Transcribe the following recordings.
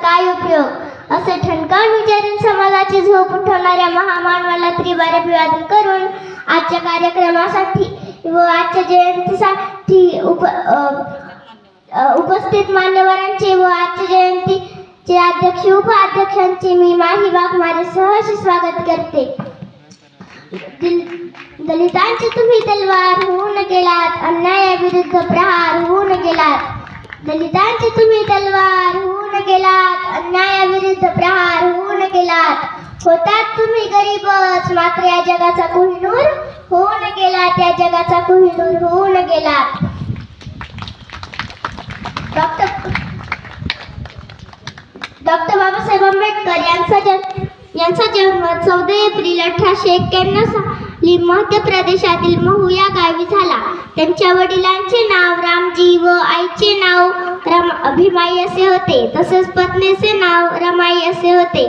काय उपयोग असे ठणकावून विचारून समाजाची झोप उठवणाऱ्या महामानवाला त्रिवार अभिवादन करून आजच्या कार्यक्रमासाठी व आजच्या जयंतीसाठी उपस्थित मान्यवरांचे व आजच्या जयंतीचे अध्यक्ष उपाध्यक्षांचे मी माही वाघमारे सहर्ष स्वागत करते. दलितांची तुम्ही तलवार होऊन गेलात, अन्यायाविरुद्ध प्रहार होऊन गेलात. दलितांची तुम्ही तलवार होऊन गेलात, अन्यायाविरुद्ध प्रहार होऊन गेलात. होतात तुम्ही गरीबच, मात्र या जगाचा कोहिनूर होऊन गेलात, या जगाचा कोहिनूर होऊन गेलात. डॉक्टर बाबासाहेब आंबेडकर यांचा जन्म 14 एप्रिल 1891 साली मध्य प्रदेशातील महू या गावी झाला. त्यांच्या वडिलांचे नाव रामजी व आईचे नाव अभिमाई असे होते. तसेच पत्नीचे नाव रमाई असे होते.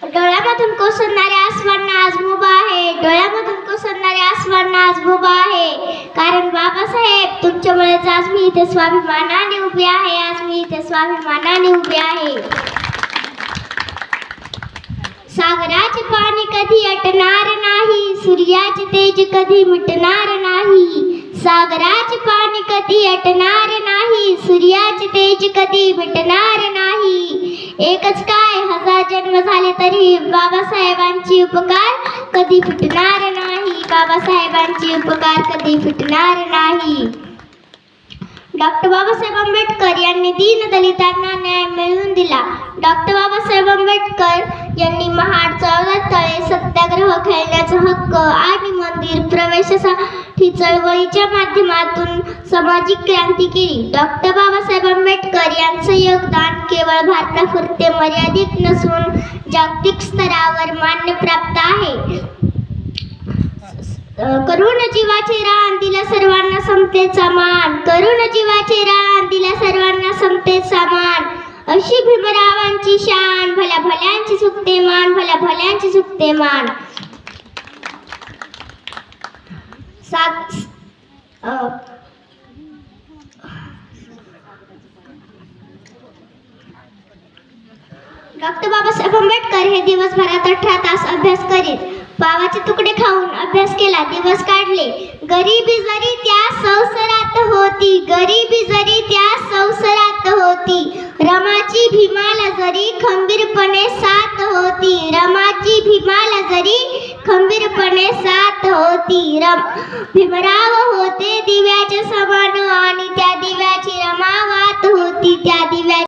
डोळ्यामधून कोसळणाऱ्या आसवांना आज मुभा आहे, डोळ्यामधून कोसळणाऱ्या आसवांना आज मुभा आहे. कारण बाबासाहेब तुमच्यामुळेच आज मी इथे स्वाभिमानाने उभी आहे, आज मी इथे स्वाभिमानाने उभी आहे. सागराचे पाणी कधी अटणार नाही, सूर्याचे तेज कधी मिटणार नाही. सागराचे पाणी कधी अटणार नाही, सूर्याचे तेज कधी मिटणार नाही. एकच काय 1000 जन्म झाले तरी बाबासाहेबांची उपकार कधी फिटणार नाही, बाबासाहेबांची उपकार कधी फिटणार नाही. डॉक्टर बाबासाहेब आंबेडकर यांनी दीनदलितांना न्याय मिळवून दिला. डॉक्टर बाबासाहेब आंबेडकर यांनी महाड, 14 तळे सत्याग्रह खेळण्याचा हक्क आणि मंदिर प्रवेशासाठी चळवळीच्या माध्यमातून सामाजिक क्रांती केली. डॉक्टर बाबासाहेब आंबेडकर यांचे योगदान केवळ भारतापुरते मर्यादित नसून जागतिक स्तरावर मान्य प्राप्त आहे. करुण जीवाचे रान दिला सर्वांना समतेचा मान, करुण जीवाचे रान दिला सर्वांना समतेचा मान. अशी भीमरावांची शान, भल्या भल्यांची चुकते मान, भल्या भल्यांची चुकते मान. डॉक्टर बाबासाहेब आंबेडकर हे दिवसभरात 18 तास अभ्यास करीत. पावाचे तुकडे खाऊन अभ्यास केला, दिवस काढले. गरिबी जरी त्या संसारात होती, गरिबी जरी त्या संसारात होती. रमाची भीमाला जरी खंबीरपणे साथ होती, रमाची भीमाला जरी खंबीरपणे साथ होती. भीमराव होते दिव्याच्या समान आणि त्या दिव्याची रमावात होती, त्या दिव्या